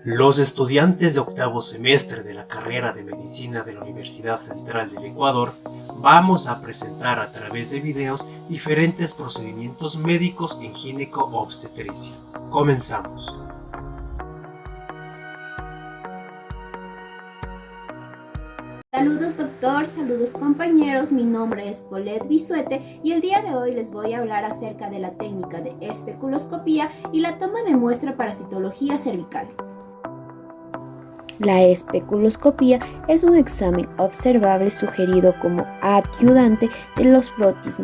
Los estudiantes de octavo semestre de la carrera de Medicina de la Universidad Central del Ecuador vamos a presentar a través de videos diferentes procedimientos médicos en gineco-obstetricia. Comenzamos. Saludos doctor, saludos compañeros, mi nombre es Paulette Bisuete y el día de hoy les voy a hablar acerca de la técnica de especuloscopía y la toma de muestra para citología cervical. La especuloscopía es un examen observable sugerido como ayudante de los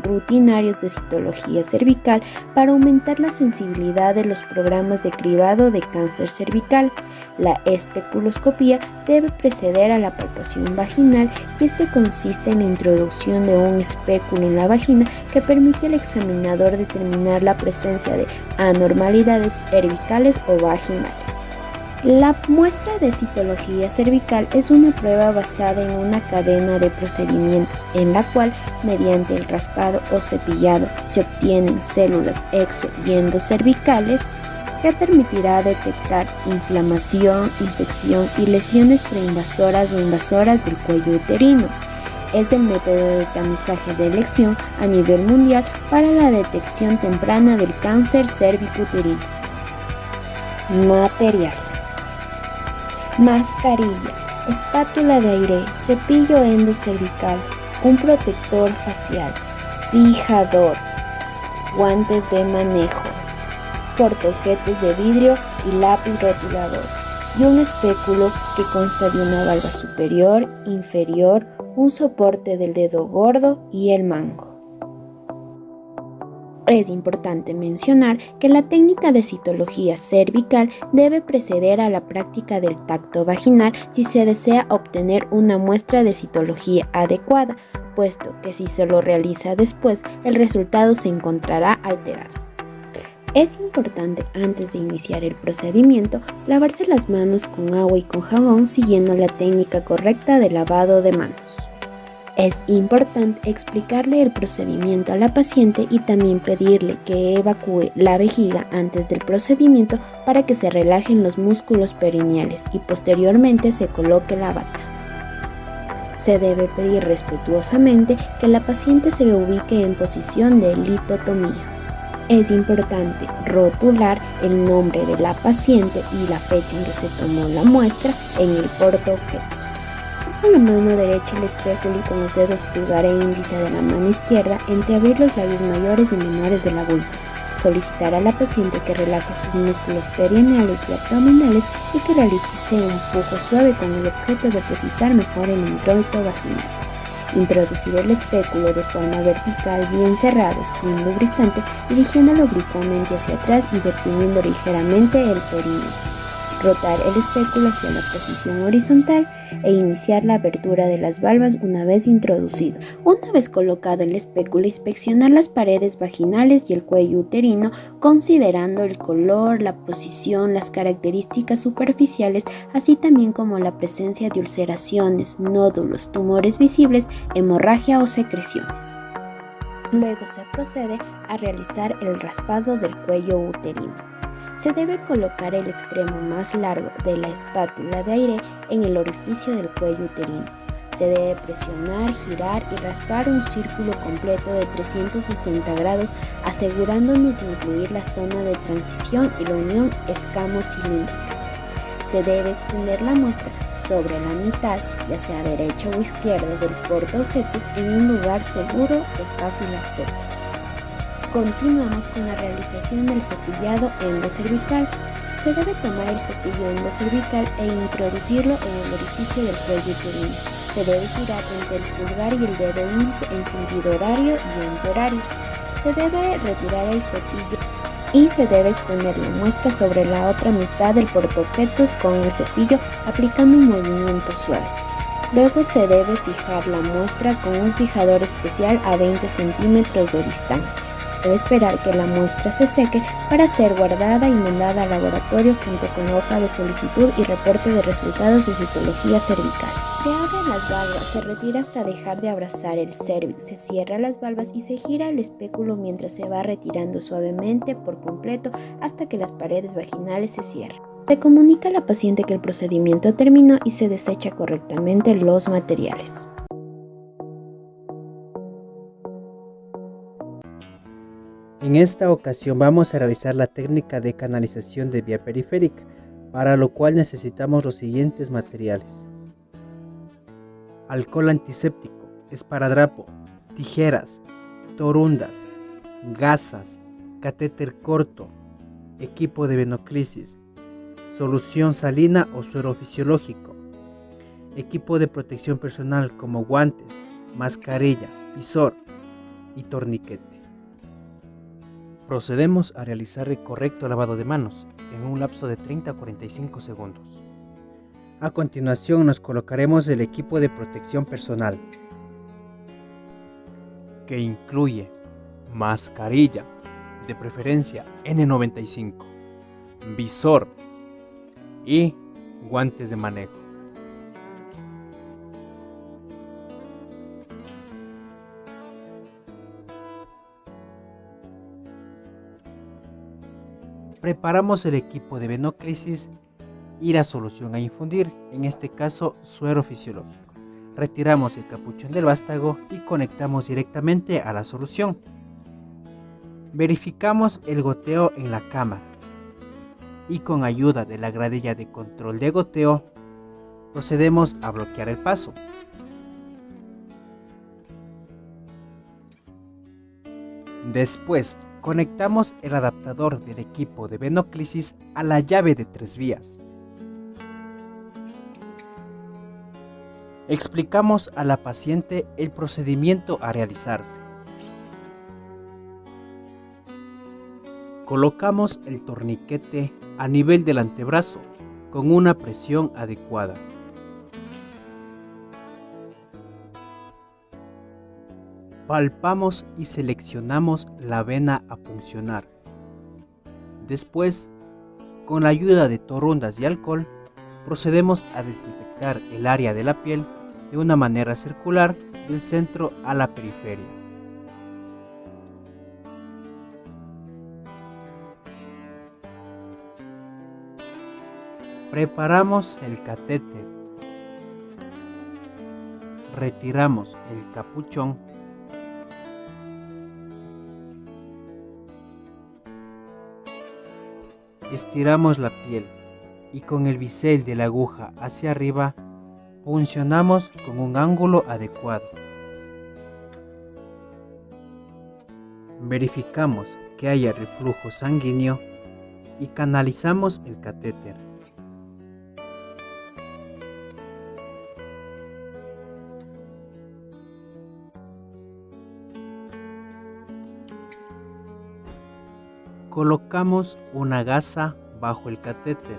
rutinarios de citología cervical para aumentar la sensibilidad de los programas de cribado de cáncer cervical. La especuloscopía debe preceder a la palpación vaginal y este consiste en la introducción de un espéculo en la vagina que permite al examinador determinar la presencia de anormalidades cervicales o vaginales. La muestra de citología cervical es una prueba basada en una cadena de procedimientos en la cual, mediante el raspado o cepillado, se obtienen células exo- y endocervicales que permitirá detectar inflamación, infección y lesiones preinvasoras o invasoras del cuello uterino. Es el método de tamizaje de elección a nivel mundial para la detección temprana del cáncer cérvico-uterino. Materiales: mascarilla, espátula de aire, cepillo endocervical, un protector facial, fijador, guantes de manejo, portaobjetos de vidrio y lápiz rotulador, y un espéculo que consta de una valva superior, inferior, un soporte del dedo gordo y el mango. Es importante mencionar que la técnica de citología cervical debe preceder a la práctica del tacto vaginal si se desea obtener una muestra de citología adecuada, puesto que si se lo realiza después, el resultado se encontrará alterado. Es importante, antes de iniciar el procedimiento, lavarse las manos con agua y con jabón siguiendo la técnica correcta de lavado de manos. Es importante explicarle el procedimiento a la paciente y también pedirle que evacúe la vejiga antes del procedimiento para que se relajen los músculos perineales y posteriormente se coloque la bata. Se debe pedir respetuosamente que la paciente se ubique en posición de litotomía. Es importante rotular el nombre de la paciente y la fecha en que se tomó la muestra en el portaobjetos. Con la mano derecha el espéculo y con los dedos pulgar e índice de la mano izquierda entreabrir los labios mayores y menores de la vulva. Solicitar a la paciente que relaje sus músculos perineales y abdominales y que realice un pujo suave con el objeto de precisar mejor el introito vaginal. Introducir el espéculo de forma vertical bien cerrado, sin lubricante, dirigiéndolo oblicuamente hacia atrás y deprimiendo ligeramente el perineo. Rotar el espéculo hacia la posición horizontal e iniciar la abertura de las valvas una vez introducido. Una vez colocado el espéculo, inspeccionar las paredes vaginales y el cuello uterino, considerando el color, la posición, las características superficiales, así también como la presencia de ulceraciones, nódulos, tumores visibles, hemorragia o secreciones. Luego se procede a realizar el raspado del cuello uterino. Se debe colocar el extremo más largo de la espátula de aire en el orificio del cuello uterino. Se debe presionar, girar y raspar un círculo completo de 360 grados, asegurándonos de incluir la zona de transición y la unión escamo-cilíndrica. Se debe extender la muestra sobre la mitad, ya sea derecha o izquierda del portaobjetos, en un lugar seguro de fácil acceso. Continuamos con la realización del cepillado endocervical. Se debe tomar el cepillo endocervical e introducirlo en el orificio del cuello uterino. Se debe girar entre el pulgar y el dedo índice en sentido horario y antihorario. Se debe retirar el cepillo y se debe extender la muestra sobre la otra mitad del portaobjetos con el cepillo aplicando un movimiento suave. Luego se debe fijar la muestra con un fijador especial a 20 centímetros de distancia. Debe esperar que la muestra se seque para ser guardada y mandada al laboratorio junto con la hoja de solicitud y reporte de resultados de citología cervical. Se abren las valvas, se retira hasta dejar de abrazar el cérvix, se cierra las valvas y se gira el espéculo mientras se va retirando suavemente por completo hasta que las paredes vaginales se cierran. Se comunica a la paciente que el procedimiento terminó y se desecha correctamente los materiales. En esta ocasión vamos a realizar la técnica de canalización de vía periférica, para lo cual necesitamos los siguientes materiales: alcohol antiséptico, esparadrapo, tijeras, torundas, gasas, catéter corto, equipo de venoclisis, solución salina o suero fisiológico, equipo de protección personal como guantes, mascarilla, visor y torniquete. Procedemos a realizar el correcto lavado de manos en un lapso de 30 a 45 segundos. A continuación nos colocaremos el equipo de protección personal, que incluye mascarilla, de preferencia N95, visor y guantes de manejo. Preparamos el equipo de venoclisis y la solución a infundir, en este caso suero fisiológico. Retiramos el capuchón del vástago y conectamos directamente a la solución. Verificamos el goteo en la cámara y con ayuda de la gradilla de control de goteo procedemos a bloquear el paso. Después conectamos el adaptador del equipo de venoclisis a la llave de 3 vías. Explicamos a la paciente el procedimiento a realizarse. Colocamos el torniquete a nivel del antebrazo con una presión adecuada. Palpamos y seleccionamos la vena a puncionar. Después, con la ayuda de torundas y alcohol, procedemos a desinfectar el área de la piel de una manera circular del centro a la periferia. Preparamos el catéter. Retiramos el capuchón. Estiramos la piel y con el bisel de la aguja hacia arriba puncionamos con un ángulo adecuado. Verificamos que haya reflujo sanguíneo y canalizamos el catéter. Colocamos una gasa bajo el catéter.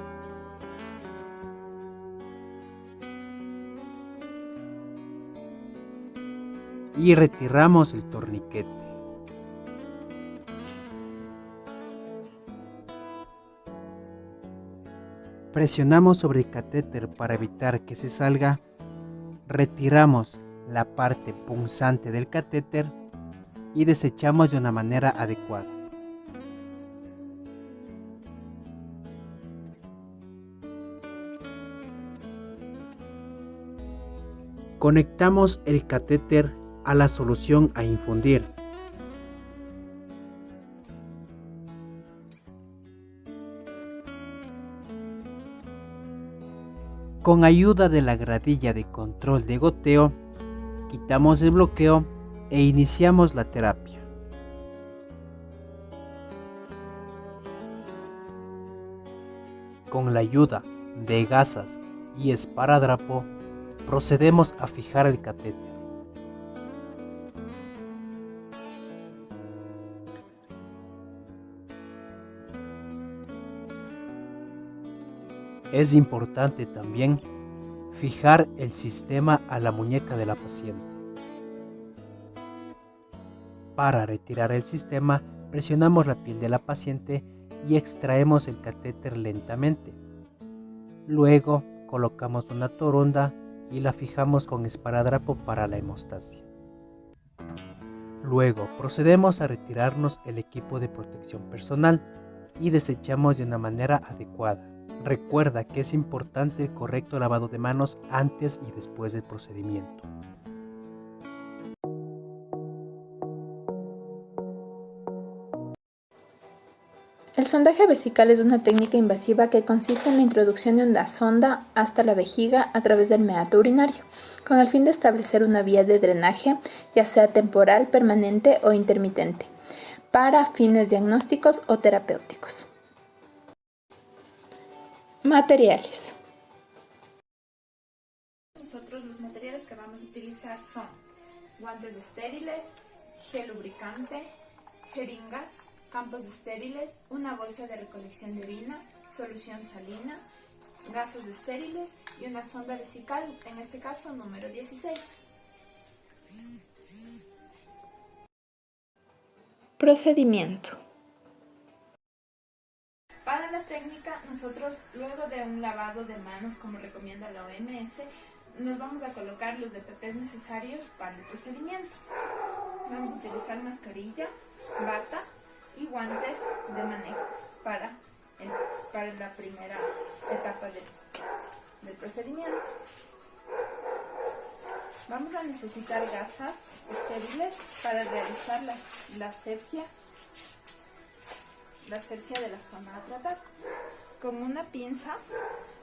Y retiramos el torniquete. Presionamos sobre el catéter para evitar que se salga. Retiramos la parte punzante del catéter y desechamos de una manera adecuada. Conectamos el catéter a la solución a infundir. Con ayuda de la gradilla de control de goteo, quitamos el bloqueo e iniciamos la terapia. Con la ayuda de gasas y esparadrapo, procedemos a fijar el catéter. Es importante también fijar el sistema a la muñeca de la paciente. Para retirar el sistema, presionamos la piel de la paciente y extraemos el catéter lentamente. Luego, colocamos una torunda y la fijamos con esparadrapo para la hemostasia. Luego procedemos a retirarnos el equipo de protección personal y desechamos de una manera adecuada. Recuerda que es importante el correcto lavado de manos antes y después del procedimiento. El sondaje vesical es una técnica invasiva que consiste en la introducción de una sonda hasta la vejiga a través del meato urinario, con el fin de establecer una vía de drenaje, ya sea temporal, permanente o intermitente, para fines diagnósticos o terapéuticos. Materiales. Nosotros los materiales que vamos a utilizar son guantes estériles, gel lubricante, jeringas, campos estériles, una bolsa de recolección de orina, solución salina, gases estériles y una sonda vesical, en este caso número 16. Procedimiento. Para la técnica, nosotros luego de un lavado de manos, como recomienda la OMS, nos vamos a colocar los DPPs necesarios para el procedimiento. Vamos a utilizar mascarilla, bata y guantes de manejo para la primera etapa del procedimiento. Vamos a necesitar gasas estériles para realizar la asepsia de la zona a tratar. Con una pinza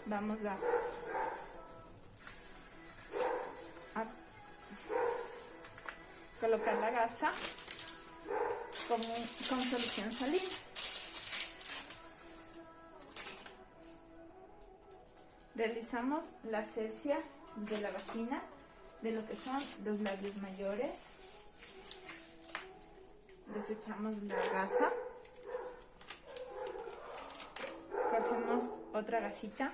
vamos a colocar la gasa con solución salina. Realizamos la asepsia de la vagina, de lo que son los labios mayores. Desechamos la gasa. Cogemos otra gasita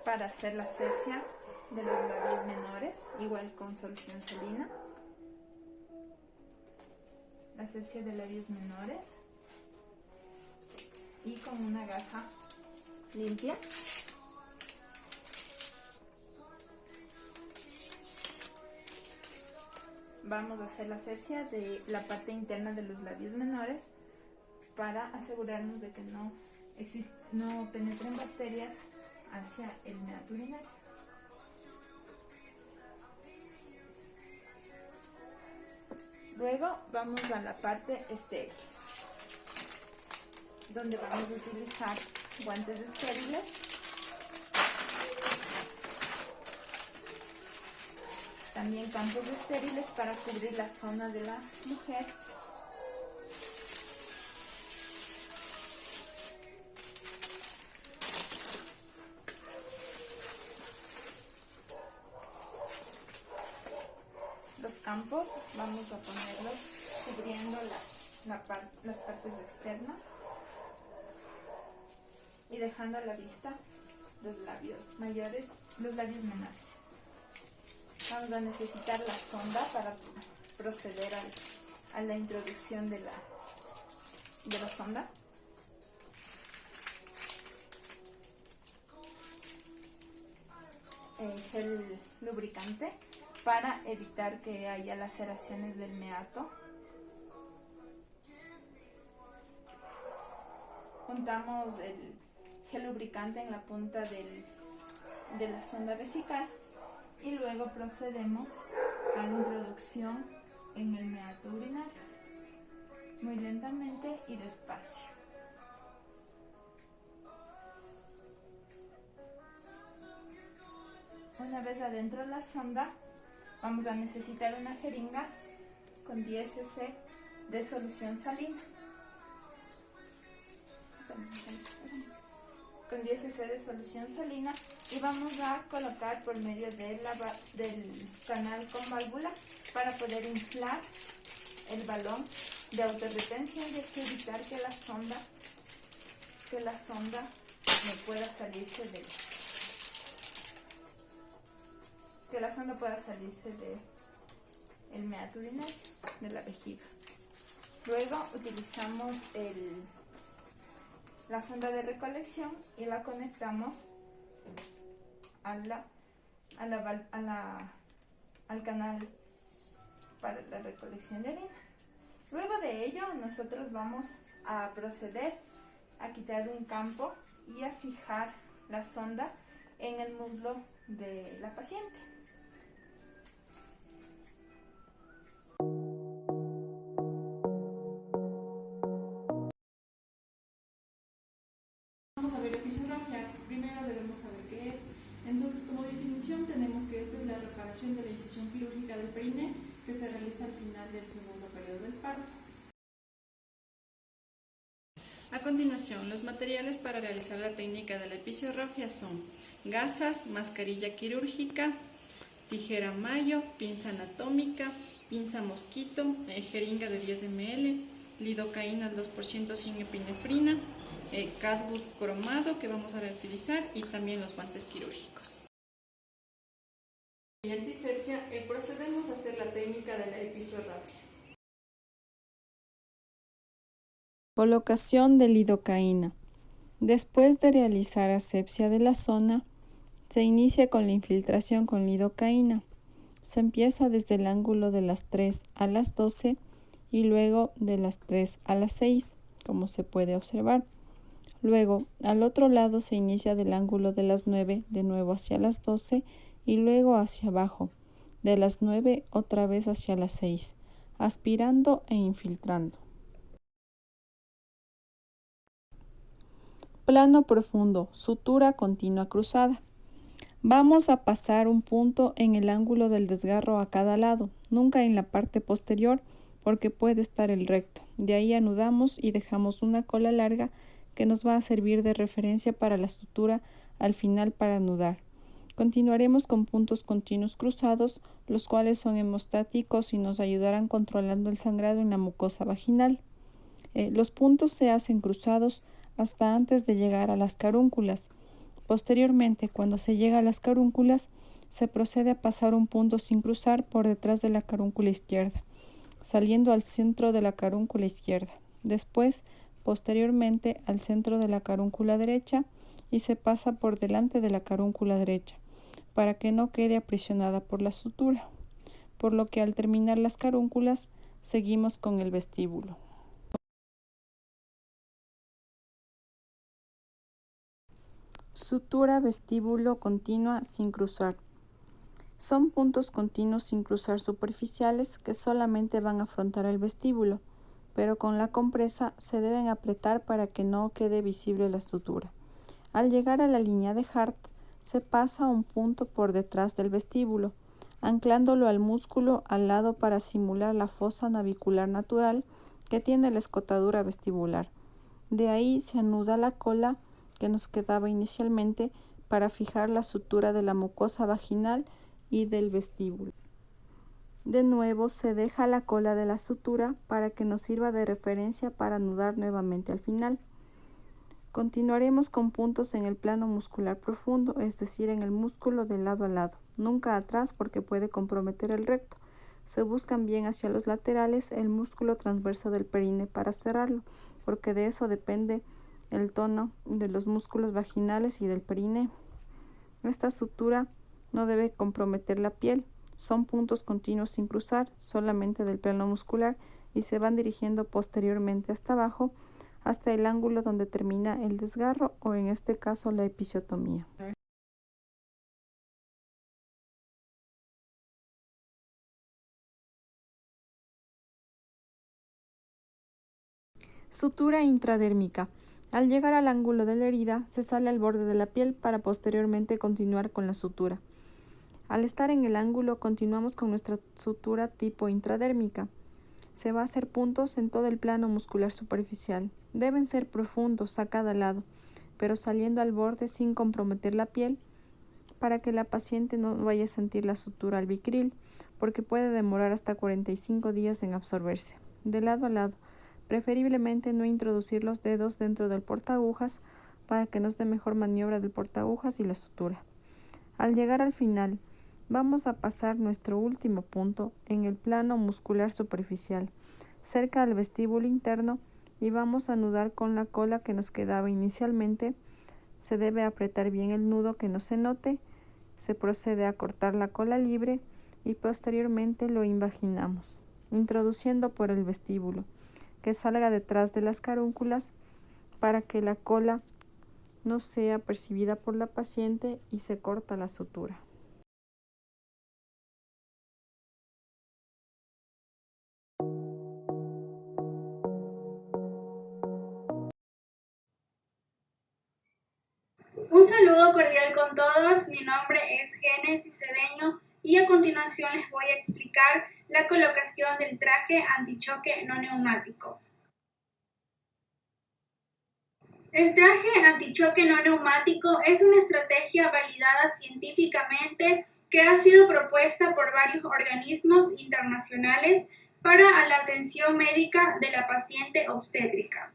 para hacer la asepsia de los labios menores, igual con solución salina. La asepsia de labios menores y con una gasa limpia. Vamos a hacer la asepsia de la parte interna de los labios menores para asegurarnos de que no penetren bacterias hacia el meato urinario. Luego vamos a la parte estéril, donde vamos a utilizar guantes estériles, también campos estériles para cubrir la zona de la mujer, los campos vamos a ponerlos cubriendo las partes externas y dejando a la vista los labios mayores, los labios menores. Vamos a necesitar la sonda para proceder a la introducción de la sonda. Gel lubricante para evitar que haya laceraciones del meato. Juntamos el gel lubricante en la punta de la sonda vesical y luego procedemos a la introducción en el meato urinario, muy lentamente y despacio. Una vez adentro de la sonda, vamos a necesitar una jeringa con 10 cc de solución salina. Con 10 cc de solución salina y vamos a colocar por medio del canal con válvula para poder inflar el balón de autorretención y así evitar que la sonda no pueda salirse del meato urinario, de la vejiga. Luego utilizamos la sonda de recolección y la conectamos al canal para la recolección de orina. Luego de ello, nosotros vamos a proceder a quitar un campo y a fijar la sonda en el muslo de la paciente. Vamos a ver episografía. Primero debemos saber qué es. Entonces, como definición tenemos que esta es la reparación de la incisión quirúrgica del perine que se realiza al final del segundo periodo del parto. A continuación, los materiales para realizar la técnica de la episografía son gasas, mascarilla quirúrgica, tijera mayo, pinza anatómica, pinza mosquito, jeringa de 10 ml, lidocaína al 2% sin epinefrina, catgut cromado que vamos a reutilizar y también los guantes quirúrgicos. En antisepsia procedemos a hacer la técnica de la episografía. Colocación de lidocaína. Después de realizar asepsia de la zona, se inicia con la infiltración con lidocaína. Se empieza desde el ángulo de las 3 a las 12 y luego de las 3 a las 6, como se puede observar. Luego, al otro lado se inicia del ángulo de las 9 de nuevo hacia las 12 y luego hacia abajo, de las 9 otra vez hacia las 6, aspirando e infiltrando. Plano profundo, sutura continua cruzada. Vamos a pasar un punto en el ángulo del desgarro a cada lado, nunca en la parte posterior porque puede estar el recto. De ahí anudamos y dejamos una cola larga que nos va a servir de referencia para la sutura al final para anudar. Continuaremos con puntos continuos cruzados, los cuales son hemostáticos y nos ayudarán controlando el sangrado en la mucosa vaginal. Los puntos se hacen cruzados hasta antes de llegar a las carúnculas. Posteriormente, cuando se llega a las carúnculas, se procede a pasar un punto sin cruzar por detrás de la carúncula izquierda, saliendo al centro de la carúncula izquierda. Después, posteriormente, al centro de la carúncula derecha y se pasa por delante de la carúncula derecha, para que no quede aprisionada por la sutura. Por lo que al terminar las carúnculas, seguimos con el vestíbulo. Sutura vestíbulo continua sin cruzar. Son puntos continuos sin cruzar superficiales que solamente van a afrontar el vestíbulo, pero con la compresa se deben apretar para que no quede visible la sutura. Al llegar a la línea de Hart, se pasa un punto por detrás del vestíbulo, anclándolo al músculo al lado para simular la fosa navicular natural que tiene la escotadura vestibular. De ahí se anuda la cola que nos quedaba inicialmente para fijar la sutura de la mucosa vaginal y del vestíbulo. De nuevo se deja la cola de la sutura para que nos sirva de referencia para anudar nuevamente al final. Continuaremos con puntos en el plano muscular profundo, es decir, en el músculo de lado a lado, nunca atrás porque puede comprometer el recto. Se buscan bien hacia los laterales el músculo transverso del perine para cerrarlo, porque de eso depende el tono de los músculos vaginales y del perine. Esta sutura no debe comprometer la piel. Son puntos continuos sin cruzar, solamente del plano muscular, y se van dirigiendo posteriormente hasta abajo, hasta el ángulo donde termina el desgarro o en este caso la episiotomía. Sutura intradérmica. Al llegar al ángulo de la herida, se sale al borde de la piel para posteriormente continuar con la sutura. Al estar en el ángulo, continuamos con nuestra sutura tipo intradérmica. Se va a hacer puntos en todo el plano muscular superficial. Deben ser profundos a cada lado, pero saliendo al borde sin comprometer la piel para que la paciente no vaya a sentir la sutura albicril, porque puede demorar hasta 45 días en absorberse. De lado a lado. Preferiblemente no introducir los dedos dentro del portaagujas para que nos dé mejor maniobra del portaagujas y la sutura. Al llegar al final, vamos a pasar nuestro último punto en el plano muscular superficial, cerca del vestíbulo interno, y vamos a anudar con la cola que nos quedaba inicialmente. Se debe apretar bien el nudo que no se note, se procede a cortar la cola libre y posteriormente lo invaginamos, introduciendo por el vestíbulo, que salga detrás de las carúnculas para que la cola no sea percibida por la paciente y se corta la sutura. Un saludo cordial con todos, mi nombre es Génesis Cedeño y a continuación les voy a explicar la colocación del traje antichoque no neumático. El traje antichoque no neumático es una estrategia validada científicamente que ha sido propuesta por varios organismos internacionales para la atención médica de la paciente obstétrica.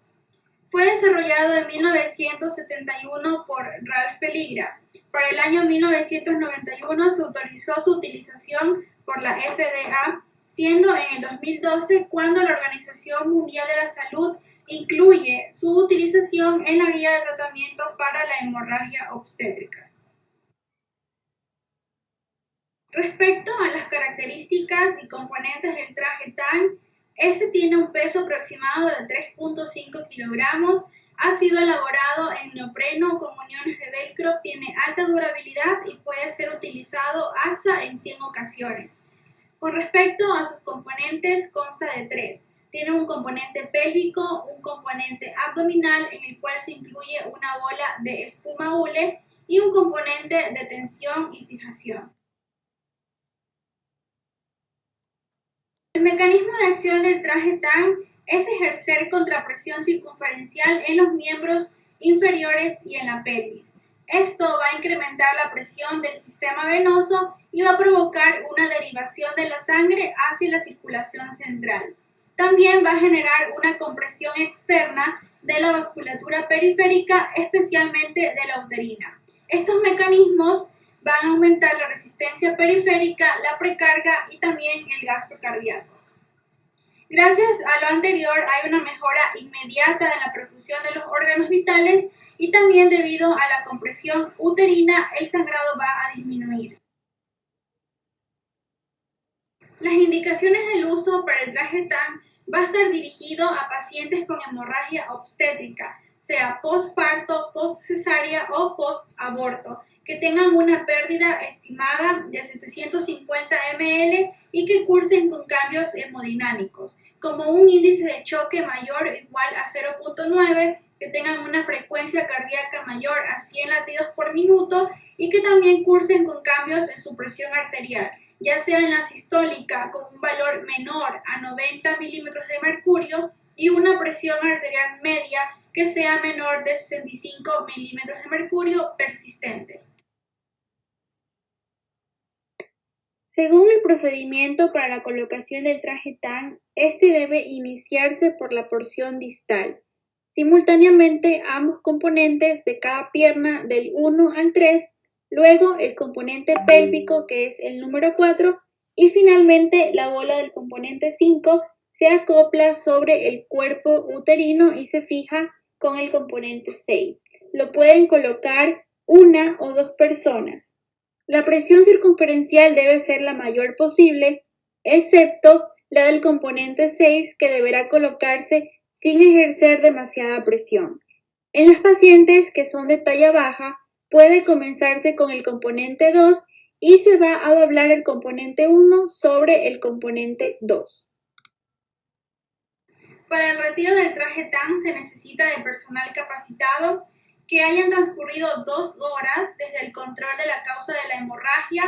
Fue desarrollado en 1971 por Ralph Peligra. Para el año 1991 se autorizó su utilización por la FDA, siendo en el 2012 cuando la Organización Mundial de la Salud incluye su utilización en la guía de tratamiento para la hemorragia obstétrica. Respecto a las características y componentes del traje TAN, este tiene un peso aproximado de 3.5 kilogramos, ha sido elaborado en neopreno con uniones de velcro, tiene alta durabilidad y puede ser utilizado hasta en 100 ocasiones. Con respecto a sus componentes, consta de 3. Tiene un componente pélvico, un componente abdominal en el cual se incluye una bola de espuma hule y un componente de tensión y fijación. El mecanismo de acción del traje TAN es ejercer contrapresión circunferencial en los miembros inferiores y en la pelvis. Esto va a incrementar la presión del sistema venoso y va a provocar una derivación de la sangre hacia la circulación central. También va a generar una compresión externa de la vasculatura periférica, especialmente de la uterina. Estos mecanismos van a aumentar la resistencia periférica, la precarga y también el gasto cardíaco. Gracias a lo anterior hay una mejora inmediata de la perfusión de los órganos vitales y también debido a la compresión uterina el sangrado va a disminuir. Las indicaciones del uso para el traje TAN va a estar dirigido a pacientes con hemorragia obstétrica, sea postparto, postcesárea o postaborto, que tengan una pérdida estimada de 750 ml y que cursen con cambios hemodinámicos, como un índice de choque mayor o igual a 0.9, que tengan una frecuencia cardíaca mayor a 100 latidos por minuto y que también cursen con cambios en su presión arterial, ya sea en la sistólica con un valor menor a 90 milímetros de mercurio y una presión arterial media que sea menor de 65 milímetros de mercurio persistente. Según el procedimiento para la colocación del traje TAN, este debe iniciarse por la porción distal. Simultáneamente ambos componentes de cada pierna del 1 al 3, luego el componente pélvico que es el número 4 y finalmente la bola del componente 5 se acopla sobre el cuerpo uterino y se fija con el componente 6. Lo pueden colocar una o dos personas. La presión circunferencial debe ser la mayor posible, excepto la del componente 6 que deberá colocarse sin ejercer demasiada presión. En las pacientes que son de talla baja, puede comenzarse con el componente 2 y se va a doblar el componente 1 sobre el componente 2. Para el retiro del traje TAN se necesita de personal capacitado, que hayan transcurrido 2 horas desde el control de la causa de la hemorragia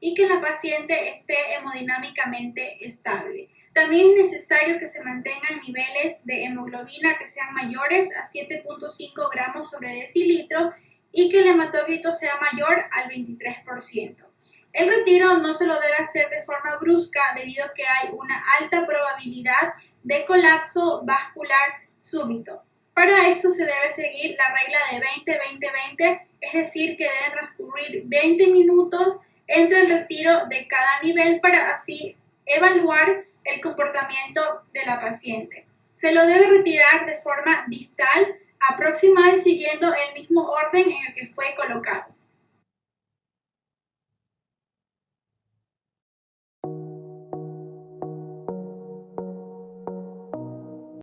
y que la paciente esté hemodinámicamente estable. También es necesario que se mantengan niveles de hemoglobina que sean mayores a 7.5 gramos sobre decilitro y que el hematocrito sea mayor al 23%. El retiro no se lo debe hacer de forma brusca debido a que hay una alta probabilidad de colapso vascular súbito. Para esto se debe seguir la regla de 20-20-20, es decir, que deben transcurrir 20 minutos entre el retiro de cada nivel para así evaluar el comportamiento de la paciente. Se lo debe retirar de forma distal, aproximal, siguiendo el mismo orden en el que fue colocado.